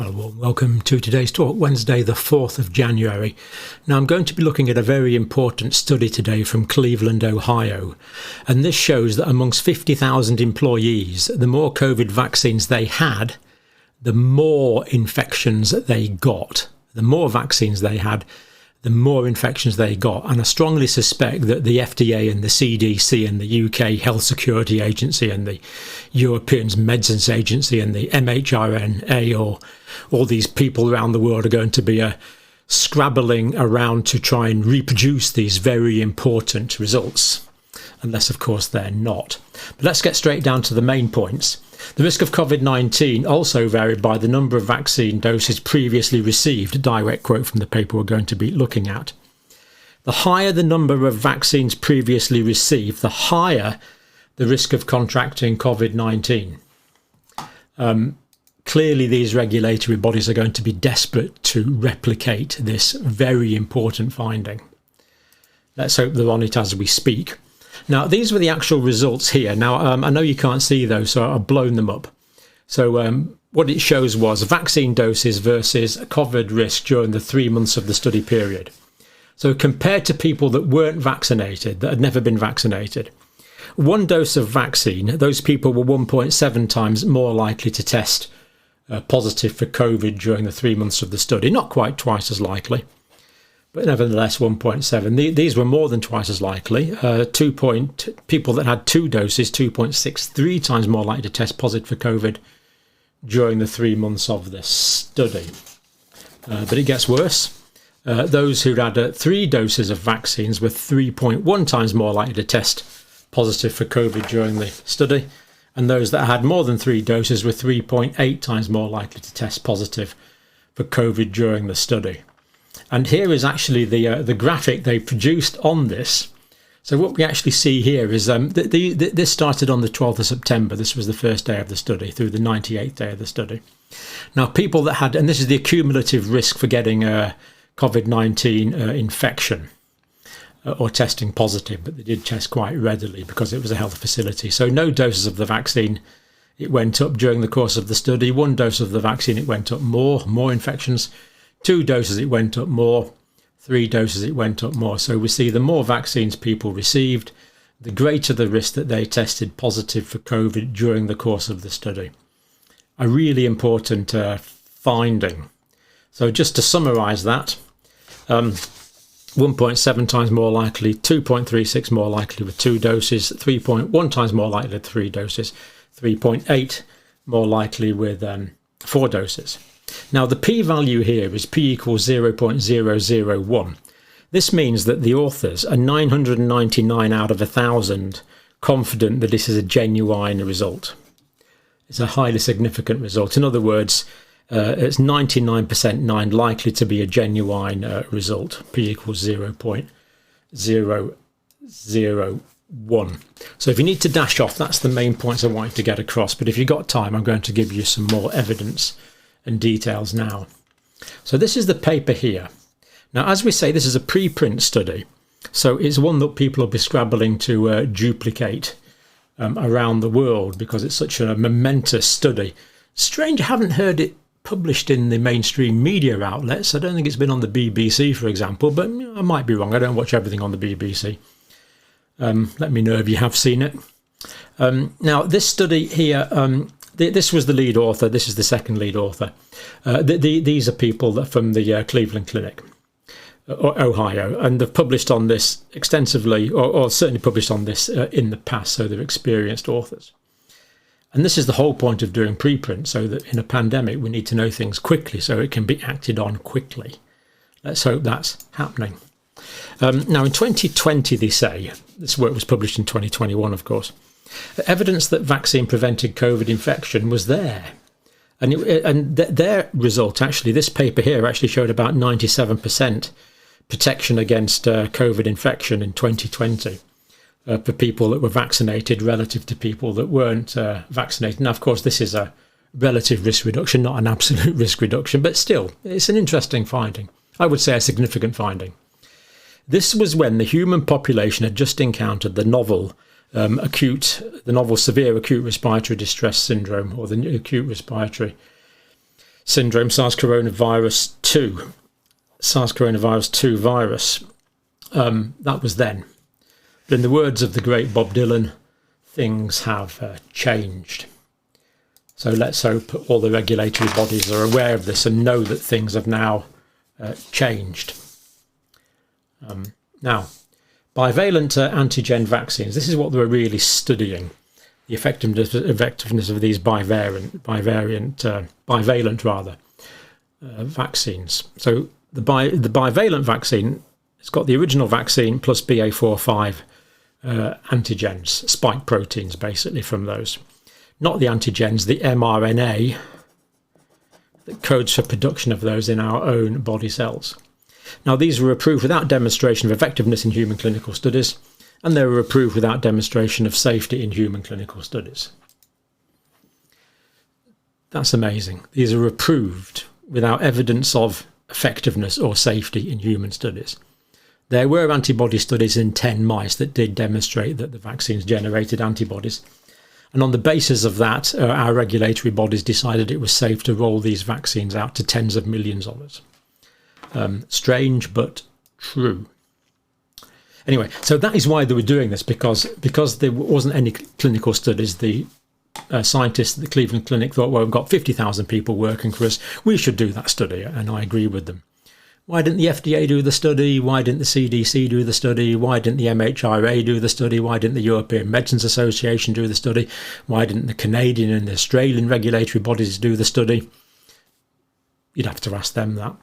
Well, welcome to today's talk, Wednesday the 4th of January. Now I'm going to be looking at a very important study today from Cleveland, Ohio. And this shows that amongst 50,000 employees, the more COVID vaccines they had, the more infections they got. The more vaccines they had, the more infections they got. And I strongly suspect that the FDA and the CDC and the UK Health Security Agency and the European Medicines Agency and the MHRA or all these people around the world are going to be scrabbling around to try and reproduce these very important results. Unless, of course, they're not. But let's get straight down to the main points. The risk of COVID-19 also varied by the number of vaccine doses previously received, a direct quote from the paper we're going to be looking at. The higher the number of vaccines previously received, the higher the risk of contracting COVID-19. Clearly, these regulatory bodies are going to be desperate to replicate this very important finding. Let's hope they're on it as we speak. Now, these were the actual results here. Now, I know you can't see those, so I've blown them up. So what it shows was vaccine doses versus COVID risk during the 3 months of the study period. So compared to people that weren't vaccinated, that had never been vaccinated, one dose of vaccine, those people were 1.7 times more likely to test positive for COVID during the 3 months of the study. Not quite twice as likely, but nevertheless 1.7. These were more than twice as likely. People that had 2 doses, 2.63 times more likely to test positive for COVID during the 3 months of the study. But it gets worse. Those who'd had 3 doses of vaccines were 3.1 times more likely to test positive for COVID during the study. And those that had more than 3 doses were 3.8 times more likely to test positive for COVID during the study. And here is actually the graphic they produced on this. So what we actually see here is this started on the 12th of September. This was the first day of the study through the 98th day of the study. Now, people that had, and this is the cumulative risk for getting a COVID-19 infection or testing positive, but they did test quite readily because it was a health facility. So no doses of the vaccine, it went up during the course of the study. 1 dose of the vaccine, it went up more infections. 2 doses, it went up more. 3 doses, it went up more. So we see the more vaccines people received, the greater the risk that they tested positive for COVID during the course of the study. A really important finding. So just to summarise that, 1.7 times more likely, 2.36 more likely with 2 doses, 3.1 times more likely with 3 doses, 3.8 more likely with 4 doses. Now, the p-value here is p equals 0.001. This means that the authors are 999 out of 1,000 confident that this is a genuine result. It's a highly significant result. In other words, it's 99% likely to be a genuine result. P equals 0.001. So if you need to dash off, that's the main points I want you to get across. But if you've got time, I'm going to give you some more evidence and details now. So this is the paper here. Now, as we say, this is a preprint study. So it's one that people will be scrabbling to duplicate around the world because it's such a momentous study. Strange, I haven't heard it published in the mainstream media outlets. I don't think it's been on the BBC, for example, but I might be wrong. I don't watch everything on the BBC. Let me know if you have seen it. Now, this study here, this was the lead author. This is the second lead author. These are people that from the Cleveland Clinic, Ohio, and they've published on this extensively, or certainly published on this in the past, so they're experienced authors. And this is the whole point of doing preprint, so that in a pandemic we need to know things quickly so it can be acted on quickly. Let's hope that's happening. Now, in 2020, they say, this work was published in 2021, of course, evidence that vaccine prevented COVID infection was there. And their result, actually, this paper here actually showed about 97% protection against COVID infection in 2020. For people that were vaccinated relative to people that weren't vaccinated. Now, of course, this is a relative risk reduction, not an absolute risk reduction, but still, it's an interesting finding. I would say a significant finding. This was when the human population had just encountered the novel severe acute respiratory distress syndrome, or the acute respiratory syndrome, SARS-CoV-2 virus. That was then. But in the words of the great Bob Dylan, things have changed. So let's hope all the regulatory bodies are aware of this and know that things have now changed. Now, bivalent antigen vaccines. This is what they were really studying: the effectiveness of these bivalent vaccines. So the bivalent vaccine, it's got the original vaccine plus BA4/5 antigens, spike proteins basically from those. Not the antigens, the mRNA that codes for production of those in our own body cells. Now, these were approved without demonstration of effectiveness in human clinical studies, and they were approved without demonstration of safety in human clinical studies. That's amazing. These are approved without evidence of effectiveness or safety in human studies. There were antibody studies in 10 mice that did demonstrate that the vaccines generated antibodies. And on the basis of that, our regulatory bodies decided it was safe to roll these vaccines out to tens of millions of us. Strange, but true. Anyway, so that is why they were doing this, because there wasn't any clinical studies. The scientists at the Cleveland Clinic thought, well, we've got 50,000 people working for us. We should do that study, and I agree with them. Why didn't the FDA do the study? Why didn't the CDC do the study? Why didn't the MHRA do the study? Why didn't the European Medicines Association do the study? Why didn't the Canadian and the Australian regulatory bodies do the study? You'd have to ask them that.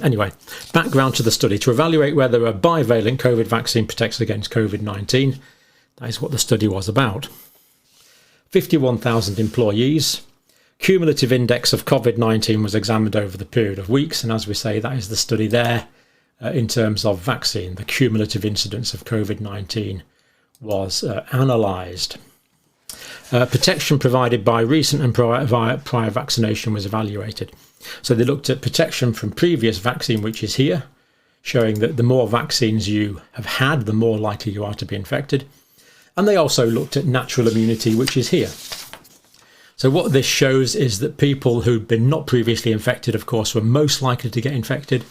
Anyway, background to the study. To evaluate whether a bivalent COVID vaccine protects against COVID-19, that is what the study was about. 51,000 employees. Cumulative index of COVID-19 was examined over the period of weeks, and as we say, that is the study there in terms of vaccine. The cumulative incidence of COVID-19 was analysed. Protection provided by recent and prior vaccination was evaluated. So they looked at protection from previous vaccine, which is here, showing that the more vaccines you have had, the more likely you are to be infected. And they also looked at natural immunity, which is here. So what this shows is that people who'd been not previously infected, of course, were most likely to get infected.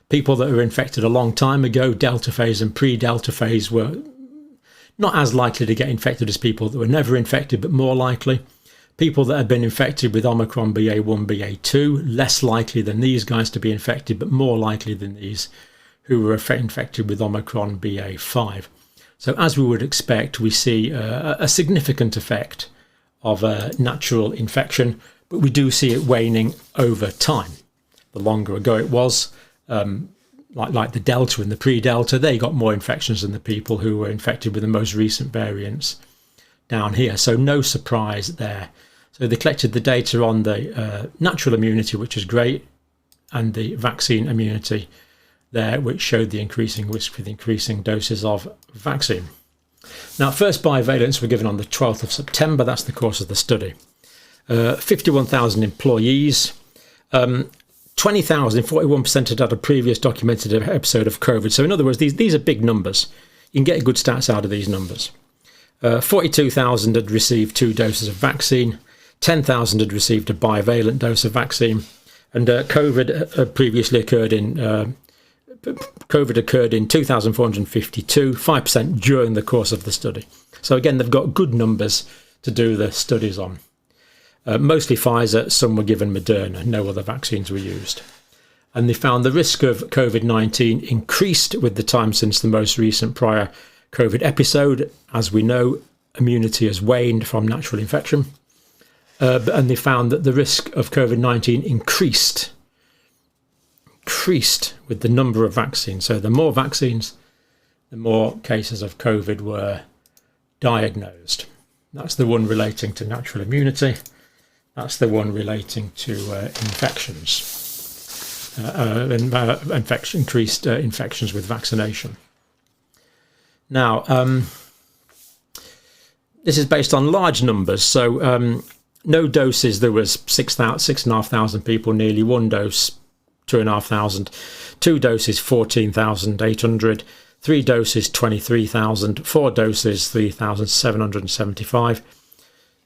People that were infected a long time ago, Delta phase and pre-Delta phase, were not as likely to get infected as people that were never infected, but more likely. People that had been infected with Omicron BA1, BA2, less likely than these guys to be infected, but more likely than these who were infected with Omicron BA5. So as we would expect, we see a significant effect of a natural infection, but we do see it waning over time. The longer ago it was, like the Delta and the pre-Delta, they got more infections than the people who were infected with the most recent variants down here. So no surprise there. So they collected the data on the natural immunity, which is great, and the vaccine immunity there, which showed the increasing risk with increasing doses of vaccine. Now, first bivalents were given on the 12th of September. That's the course of the study. 51,000 employees. 20,000, 41% had had a previous documented episode of COVID. So in other words, these are big numbers. You can get good stats out of these numbers. 42,000 had received 2 doses of vaccine. 10,000 had received a bivalent dose of vaccine. And COVID previously occurred in 2,452, 5% during the course of the study. So again, they've got good numbers to do the studies on. Mostly Pfizer, some were given Moderna, no other vaccines were used. And they found the risk of COVID-19 increased with the time since the most recent prior COVID episode. As we know, immunity has waned from natural infection. And they found that the risk of COVID-19 increased with the number of vaccines. So the more vaccines, the more cases of COVID were diagnosed. That's the one relating to natural immunity. That's the one relating to infections, increased infections with vaccination. Now, this is based on large numbers. So no doses, there was 6,500 people, nearly 1 dose, 2,500, 2 doses, 14,800, 3 doses, 23,000, 4 doses, 3,775,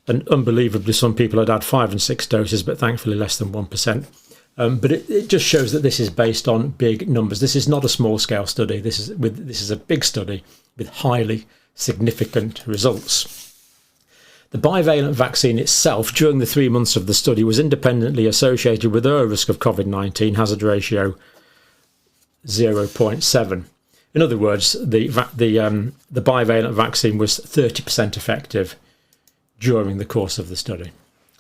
And unbelievably, some people had 5 and 6 doses, but thankfully less than 1%. But it just shows that this is based on big numbers. This is not a small-scale study. This is a big study with highly significant results. The bivalent vaccine itself, during the 3 months of the study, was independently associated with a risk of COVID-19, hazard ratio 0.7. In other words, the bivalent vaccine was 30% effective during the course of the study.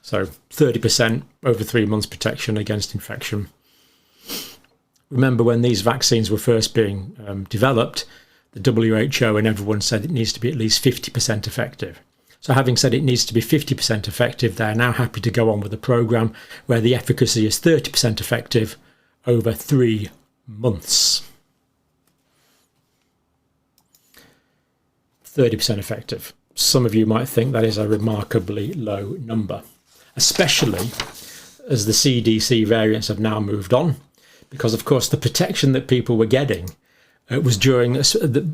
So 30% over 3 months protection against infection. Remember, when these vaccines were first being developed, the WHO and everyone said it needs to be at least 50% effective. So having said it needs to be 50% effective, they're now happy to go on with a program where the efficacy is 30% effective over 3 months. 30% effective. Some of you might think that is a remarkably low number, especially as the CDC variants have now moved on, because of course the protection that people were getting was during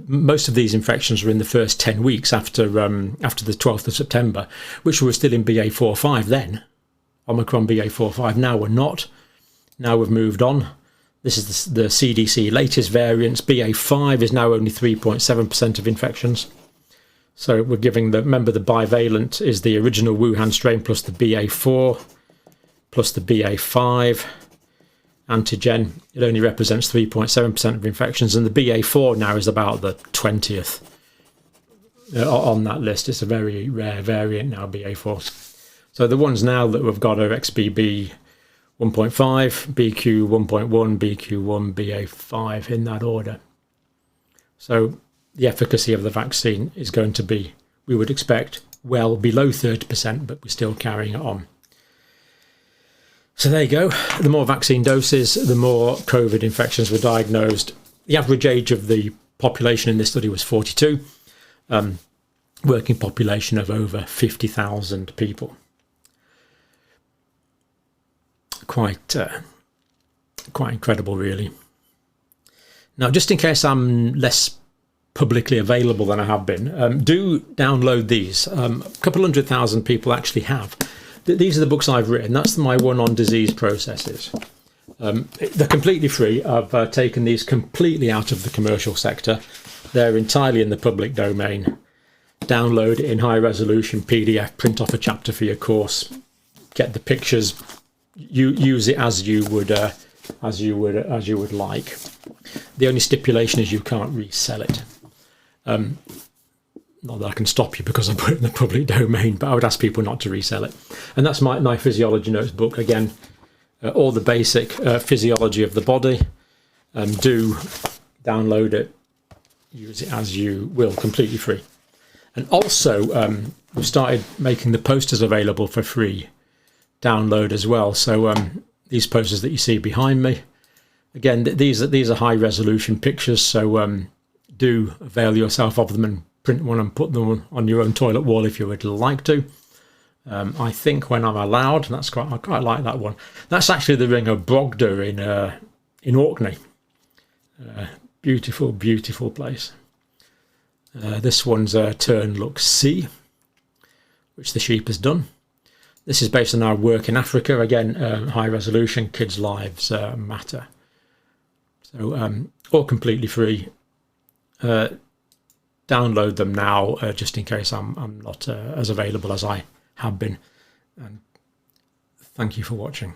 most of these infections were in the first 10 weeks after the 12th of September, which were still in BA.4/5 then, Omicron BA.4/5. Now we're not. Now we've moved on. This is the CDC latest variants. BA.5 is now only 3.7% of infections. So we're giving remember the bivalent is the original Wuhan strain plus the BA.4 plus the BA.5 antigen. It only represents 3.7% of infections, and the BA.4 now is about the 20th on that list. It's a very rare variant now, BA.4. So the ones now that we've got are XBB 1.5, BQ 1.1, BQ1, BA.5 in that order. So the efficacy of the vaccine is going to be, we would expect, well below 30%, but we're still carrying it on. So there you go. The more vaccine doses, the more COVID infections were diagnosed. The average age of the population in this study was 42, working population of over 50,000 people. Quite incredible, really. Now, just in case I'm less publicly available than I have been, do download these. A couple 100,000 people actually have. These are the books I've written. That's my one on disease processes. They're completely free. I've taken these completely out of the commercial sector. They're entirely in the public domain. Download it in high resolution PDF, print off a chapter for your course, get the pictures, use it as you would like. The only stipulation is you can't resell it. Not that I can stop you because I put it in the public domain, but I would ask people not to resell it. And that's my physiology notes book. Again, all the basic physiology of the body. Do download it, use it as you will, completely free. And also, we've started making the posters available for free download as well. So these posters that you see behind me, again, these are high resolution pictures. So do avail yourself of them and print one and put them on your own toilet wall if you would like to. I think when I'm allowed, I quite like that one. That's actually the Ring of Brogda in Orkney. Beautiful, beautiful place. This one's Turn Look See, which the sheep has done. This is based on our work in Africa. Again, high resolution, kids' lives matter. So all completely free. Download them now, just in case I'm not as available as I have been. And thank you for watching.